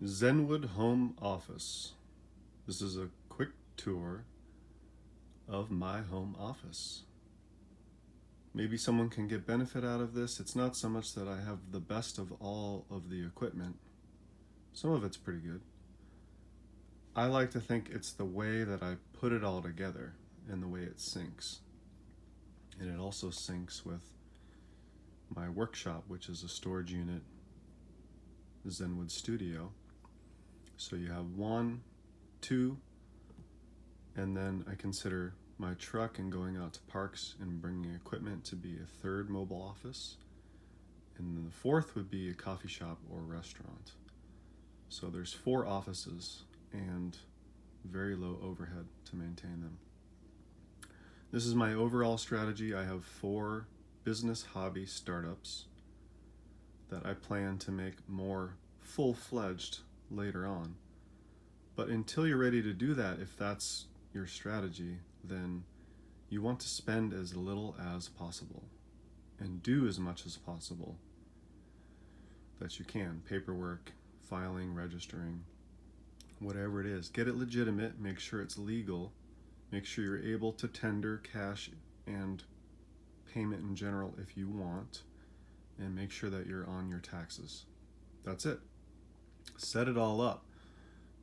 Zenwood Home Office. This is a quick tour of my home office. Maybe someone can get benefit out of this. It's not so much that I have the best of all of the equipment. Some of it's pretty good. I like to think it's the way that I put it all together and the way it syncs. And it also syncs with my workshop, which is a storage unit, Zenwood Studio. So you have 1, 2, and then I consider my truck and going out to parks and bringing equipment to be a third mobile office. And then the fourth would be a coffee shop or restaurant. So there's 4 offices and very low overhead to maintain them. This is my overall strategy. I have 4 business hobby startups that I plan to make more full-fledged later on. But until you're ready to do that, if that's your strategy, then you want to spend as little as possible and do as much as possible that you can. Paperwork, filing, registering, whatever it is. Get it legitimate, make sure it's legal, make sure you're able to tender cash and payment in general if you want, and make sure that you're on your taxes. That's it. Set it all up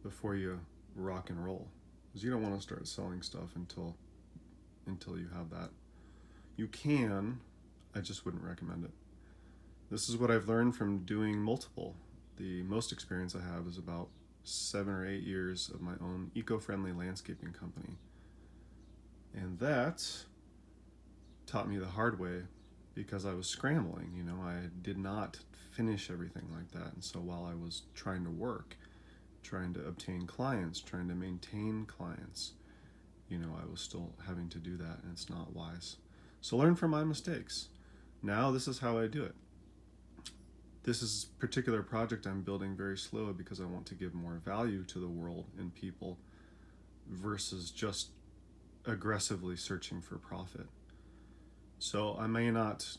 before you rock and roll, because you don't want to start selling stuff until you have that. You can, I just wouldn't recommend it. This is what I've learned from doing multiple. The most experience I have is about 7 or 8 years of my own eco-friendly landscaping company. And that taught me the hard way because I was scrambling. I did not finish everything like that. And so while I was trying to work, trying to obtain clients, trying to maintain clients, I was still having to do that, and it's not wise. So learn from my mistakes. Now this is how I do it. This is a particular project I'm building very slow because I want to give more value to the world and people versus just aggressively searching for profit. So I may not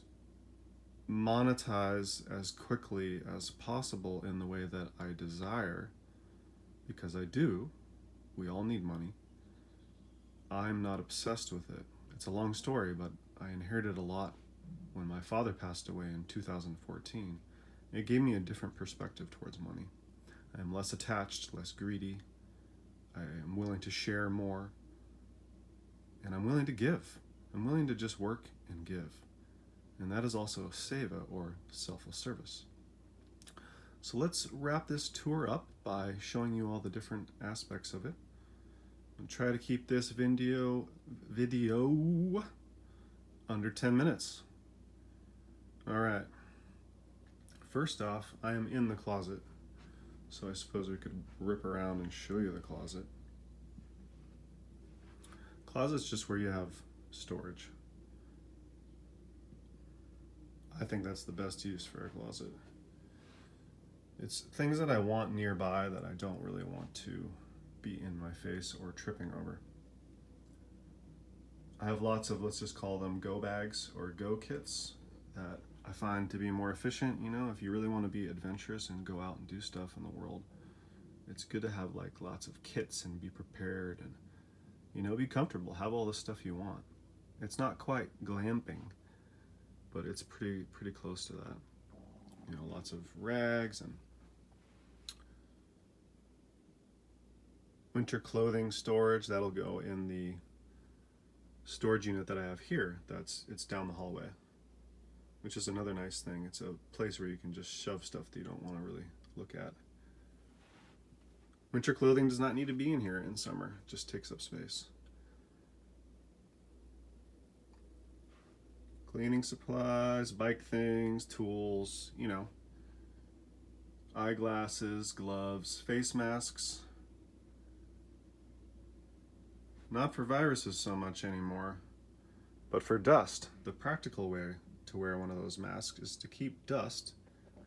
monetize as quickly as possible in the way that I desire, because I do. We all need money. I'm not obsessed with it. It's a long story, but I inherited a lot when my father passed away in 2014. It gave me a different perspective towards money. I am less attached, less greedy. I am willing to share more. And I'm willing to give. I'm willing to just work and give. And that is also seva, or selfless service. So let's wrap this tour up by showing you all the different aspects of it. I'll try to keep this video under 10 minutes. All right. First off, I am in the closet, so I suppose we could rip around and show you the closet. Closet's just where you have storage. I think that's the best use for a closet. It's things that I want nearby that I don't really want to be in my face or tripping over. I have lots of, let's just call them go bags or go kits that I find to be more efficient. If you really want to be adventurous and go out and do stuff in the world, it's good to have lots of kits and be prepared and be comfortable, have all the stuff you want. It's not quite glamping, but it's pretty close to that. Lots of rags and winter clothing storage. That'll go in the storage unit that I have here. It's down the hallway, which is another nice thing. It's a place where you can just shove stuff that you don't want to really look at. Winter clothing does not need to be in here in summer. It just takes up space. Cleaning supplies, bike things, tools, eyeglasses, gloves, face masks. Not for viruses so much anymore, but for dust. The practical way to wear one of those masks is to keep dust,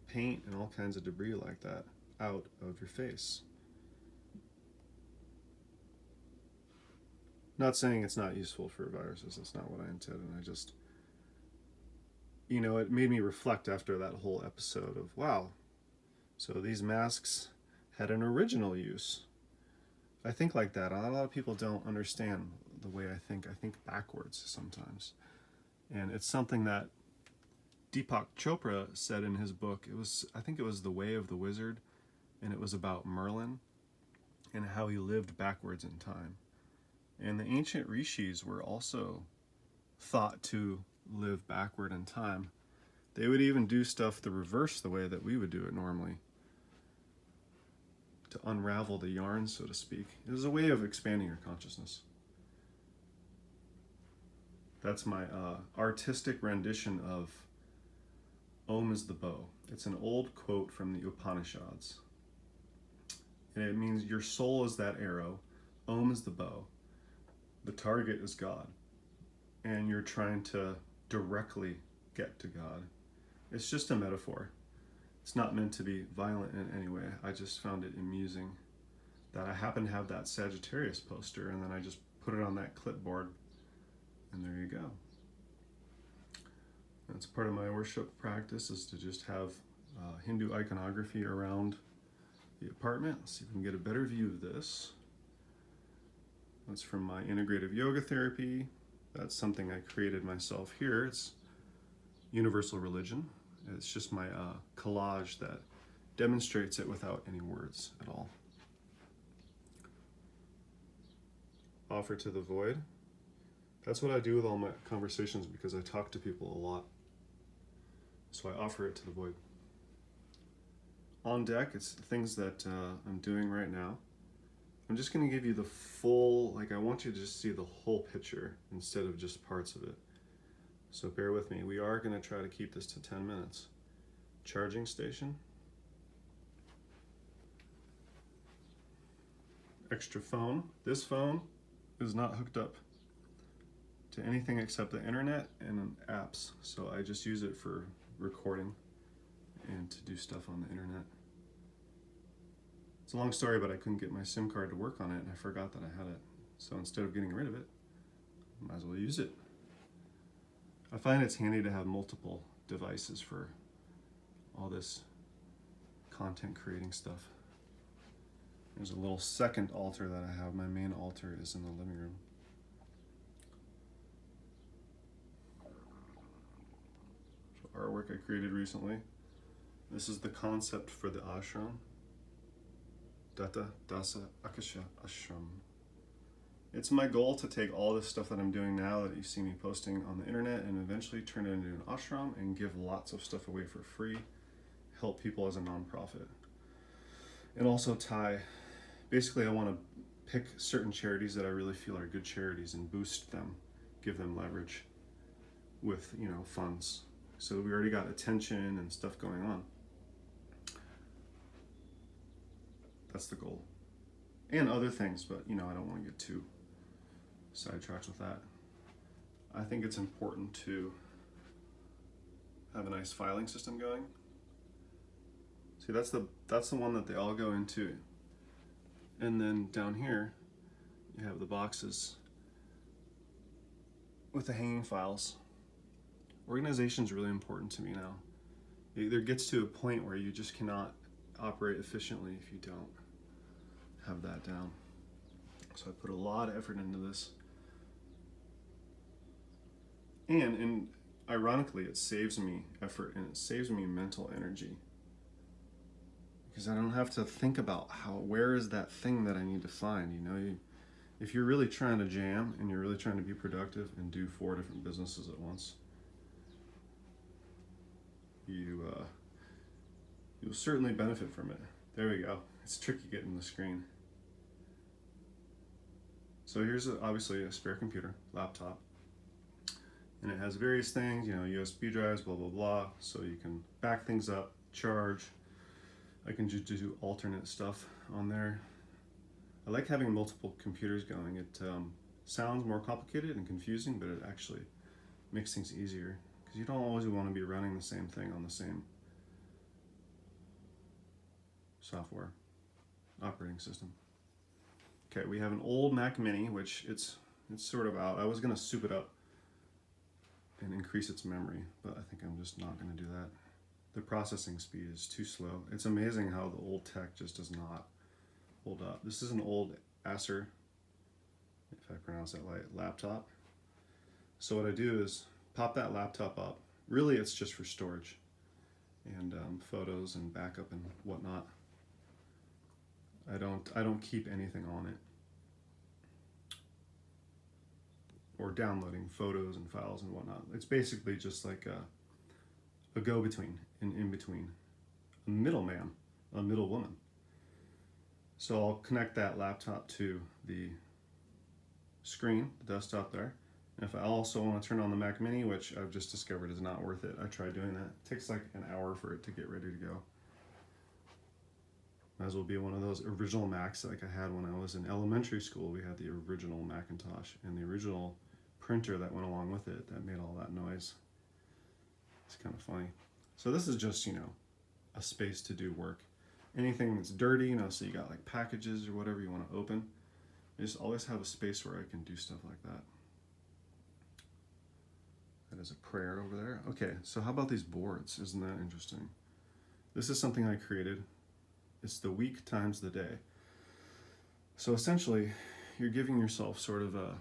paint, and all kinds of debris like that out of your face. Not saying it's not useful for viruses. That's not what I intended. I just, it made me reflect after that whole episode of, wow, so these masks had an original use. I think like that. A lot of people don't understand the way I think. I think backwards sometimes. And it's something that Deepak Chopra said in his book. I think it was The Way of the Wizard, and it was about Merlin and how he lived backwards in time. And the ancient rishis were also thought to live backward in time. They would even do stuff the reverse the way that we would do it normally, to unravel the yarn, so to speak. It was a way of expanding your consciousness. That's my artistic rendition of Om is the bow. It's an old quote from the Upanishads. And it means your soul is that arrow. Om is the bow. The target is God. And you're trying to directly get to God. It's just a metaphor. It's not meant to be violent in any way. I just found it amusing that I happen to have that Sagittarius poster, and then I just put it on that clipboard, and there you go. That's part of my worship practice, is to just have Hindu iconography around the apartment. Let's see if we can get a better view of this. That's from my integrative yoga therapy. That's something I created myself here. It's universal religion. It's just my collage that demonstrates it without any words at all. Offer to the void. That's what I do with all my conversations, because I talk to people a lot. So I offer it to the void. On deck, it's things that I'm doing right now. I'm just going to give you the full, I want you to just see the whole picture instead of just parts of it. So bear with me. We are going to try to keep this to 10 minutes. Charging station. Extra phone. This phone is not hooked up to anything except the internet and apps. So I just use it for recording and to do stuff on the internet. It's a long story, but I couldn't get my SIM card to work on it, and I forgot that I had it. So instead of getting rid of it, I might as well use it. I find it's handy to have multiple devices for all this content creating stuff. There's a little second altar that I have. My main altar is in the living room. So artwork I created recently. This is the concept for the ashram. Datta Dasa Akasha Ashram. It's my goal to take all this stuff that I'm doing now that you see me posting on the internet and eventually turn it into an ashram and give lots of stuff away for free, help people as a nonprofit. And also basically I want to pick certain charities that I really feel are good charities and boost them, give them leverage with, funds. So we already got attention and stuff going on. That's the goal. And other things, but I don't want to get too sidetracked with that. I think it's important to have a nice filing system going. See, that's the one that they all go into. And then down here, you have the boxes with the hanging files. Organization is really important to me now. There gets to a point where you just cannot operate efficiently if you don't have that down. So I put a lot of effort into this. And ironically, it saves me effort and it saves me mental energy. Because I don't have to think about where is that thing that I need to find. If you're really trying to jam and you're really trying to be productive and do 4 different businesses at once, you'll certainly benefit from it. There we go. It's tricky getting the screen. So here's obviously a spare computer, laptop. And it has various things, USB drives, blah, blah, blah. So you can back things up, charge. I can just do alternate stuff on there. I like having multiple computers going. It sounds more complicated and confusing, but it actually makes things easier. Because you don't always want to be running the same thing on the same software operating system. Okay, we have an old Mac Mini, which it's sort of out. I was going to soup it up and increase its memory, but I think I'm just not going to do that. the processing speed is too slow. It's amazing how the old tech just does not hold up. This is an old Acer, if I pronounce that right, laptop. So what I do is pop that laptop up. Really, it's just for storage and photos and backup and whatnot. I don't keep anything on it, or downloading photos and files and whatnot. It's basically just like a go-between, an in-between, a middleman, a middle woman. So I'll connect that laptop to the screen, the desktop there. And if I also want to turn on the Mac Mini, which I've just discovered is not worth it, I tried doing that. It takes like an hour for it to get ready to go. Might as well be one of those original Macs like I had when I was in elementary school. We had the original Macintosh and the original printer that went along with it that made all that noise. It's kind of funny. So this is just, a space to do work. Anything that's dirty, so you got like packages or whatever you want to open, I just always have a space where I can do stuff like that. That is a prayer over there. Okay, so how about these boards? Isn't that interesting? This is something I created. It's the week times the day. So essentially, you're giving yourself sort of a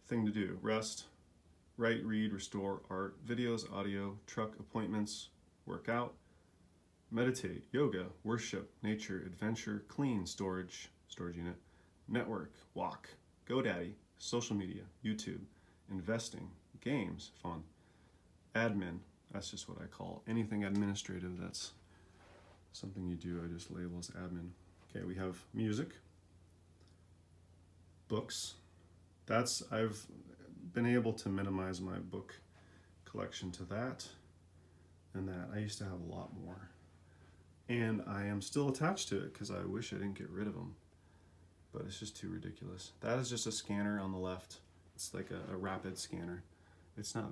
thing to do. Rest, write, read, restore, art, videos, audio, truck, appointments, work out, meditate, yoga, worship, nature, adventure, clean, storage unit, network, walk, GoDaddy, social media, YouTube, investing, games, fun, admin, that's just what I call anything administrative that's something you do, I just label as admin. Okay, we have music, books. I've been able to minimize my book collection to that and that. I used to have a lot more. And I am still attached to it because I wish I didn't get rid of them. But it's just too ridiculous. That is just a scanner on the left. It's like a rapid scanner. It's not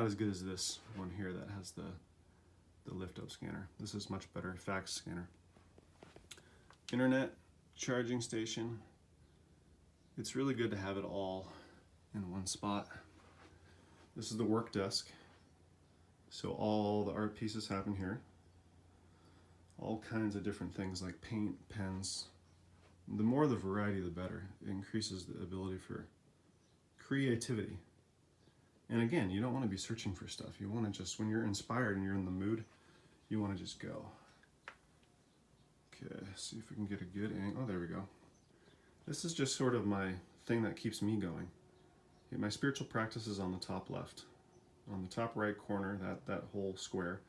as good as this one here that has the lift up scanner. This is much better, fax scanner. Internet, charging station. It's really good to have it all in one spot. This is the work desk. So all the art pieces happen here. All kinds of different things like paint, pens. The more the variety, the better. It increases the ability for creativity. And again, you don't want to be searching for stuff. You want to just, when you're inspired and you're in the mood, you want to just go. Okay, see if we can get a good angle. Oh, there we go. This is just sort of my thing that keeps me going. Okay, my spiritual practice is on the top left. On the top right corner, that whole square,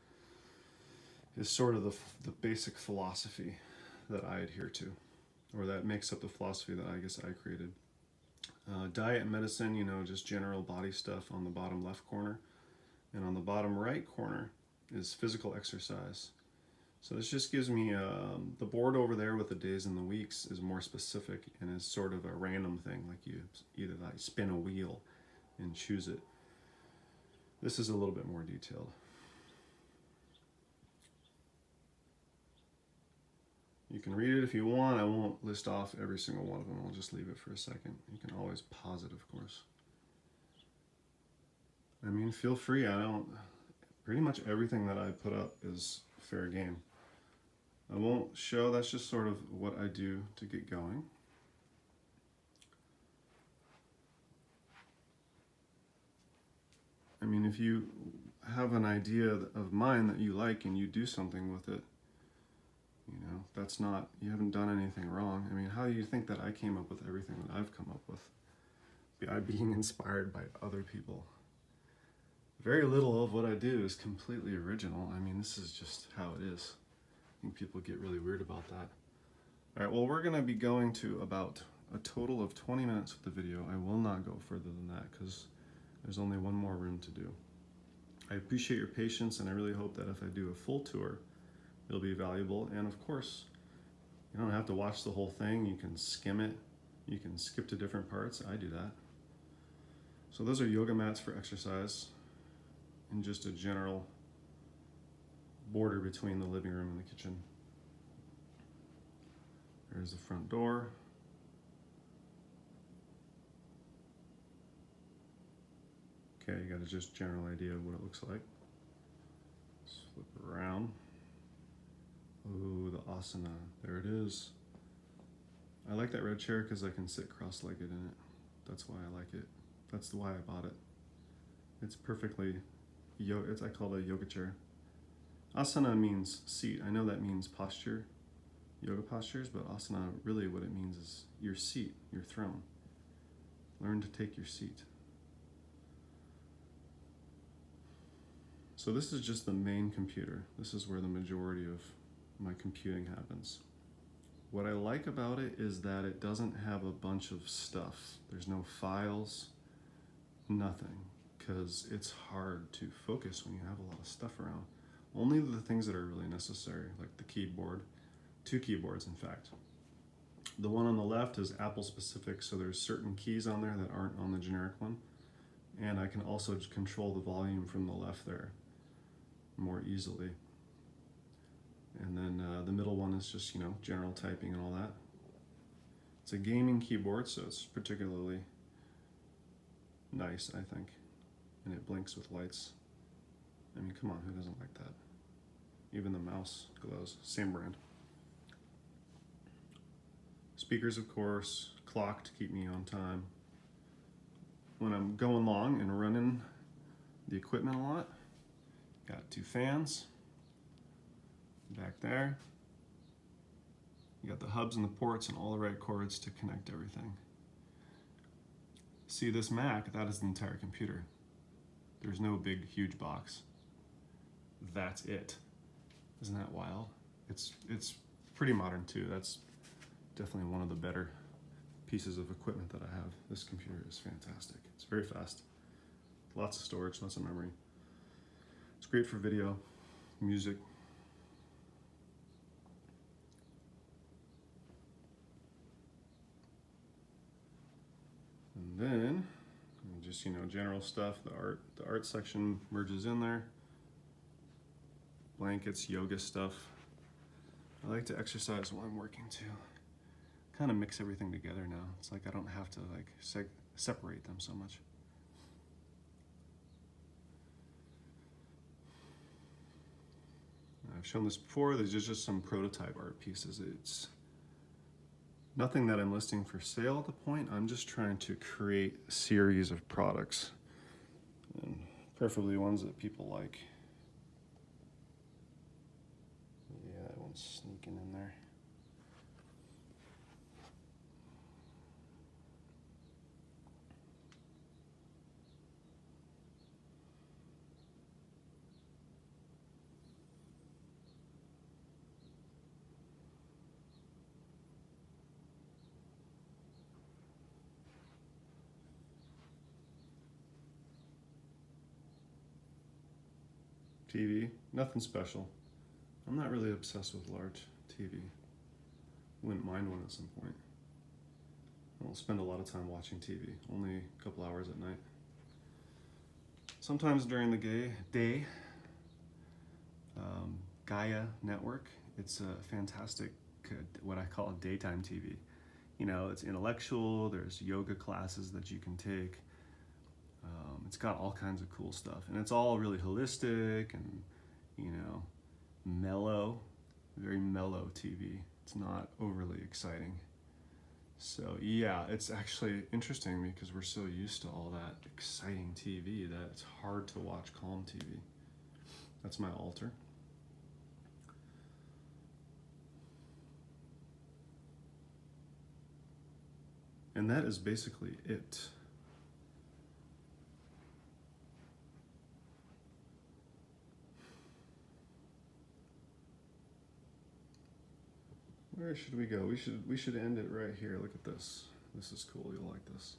is sort of the basic philosophy that I adhere to, or that makes up the philosophy that I guess I created. Diet and medicine, just general body stuff on the bottom left corner. And on the bottom right corner is physical exercise. So this just gives me, the board over there with the days and the weeks is more specific and is sort of a random thing, like you either spin a wheel and choose it. This is a little bit more detailed. You can read it if you want. I won't list off every single one of them. I'll just leave it for a second. You can always pause it, of course. I mean, feel free. Pretty much everything that I put up is fair game. I won't show, that's just sort of what I do to get going. I mean, if you have an idea of mine that you like and you do something with it, that's not, you haven't done anything wrong. I mean, how do you think that I came up with everything that I've come up with? By being inspired by other people. Very little of what I do is completely original. I mean, this is just how it is. I think people get really weird about that. All right, well, we're gonna be going to about a total of 20 minutes with the video. I will not go further than that because there's only one more room to do. I appreciate your patience, and I really hope that if I do a full tour, it'll be valuable. And of course, you don't have to watch the whole thing. You can skim it. You can skip to different parts. I do that. So those are yoga mats for exercise and just a general border between the living room and the kitchen. There's the front door. okay, you got a just general idea of what it looks like. Let's flip it around. Oh, the asana, there it is. I like that red chair because I can sit cross-legged in it. That's why I like it. That's why I bought it. It's perfectly, I call it a yoga chair. Asana means seat. I know that means posture, yoga postures, but asana, really what it means is your seat, your throne. Learn to take your seat. So this is just the main computer. This is where the majority of my computing happens. What I like about it is that it doesn't have a bunch of stuff. There's no files, nothing, because it's hard to focus when you have a lot of stuff around. Only the things that are really necessary, like the keyboard, 2 keyboards in fact. The one on the left is Apple specific, so there's certain keys on there that aren't on the generic one. And I can also just control the volume from the left there more easily. And then the middle one is just, general typing and all that. It's a gaming keyboard, so it's particularly nice, I think. And it blinks with lights. I mean, come on, who doesn't like that? Even the mouse glows, same brand. Speakers, of course, clock to keep me on time. When I'm going long and running the equipment a lot, got 2 fans back there. You got the hubs and the ports and all the right cords to connect everything. See this Mac, that is the entire computer. There's no big, huge box. That's it. Isn't that wild? It's pretty modern too. That's definitely one of the better pieces of equipment that I have. This computer is fantastic. It's very fast. Lots of storage, lots of memory. It's great for video, music. And then just, general stuff. The art section merges in there. Blankets, yoga stuff. I like to exercise while I'm working too. Kind of mix everything together now. It's like I don't have to separate them so much. I've shown this before. There's just some prototype art pieces. It's nothing that I'm listing for sale at the point. I'm just trying to create a series of products, and preferably ones that people like. Yeah, that one's sneaking in there. TV, nothing special. I'm not really obsessed with large TV. Wouldn't mind one at some point. I don't spend a lot of time watching TV, only a couple hours at night. Sometimes during the day, Gaia Network, it's a fantastic, what I call daytime TV. It's intellectual, there's yoga classes that you can take. It's got all kinds of cool stuff, and it's all really holistic and, mellow, very mellow TV. It's not overly exciting. So yeah, it's actually interesting because we're so used to all that exciting TV that it's hard to watch calm TV. That's my altar. And that is basically it. Where should we go? We should end it right here. Look at this. This is cool. You'll like this.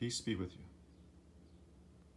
Peace be with you.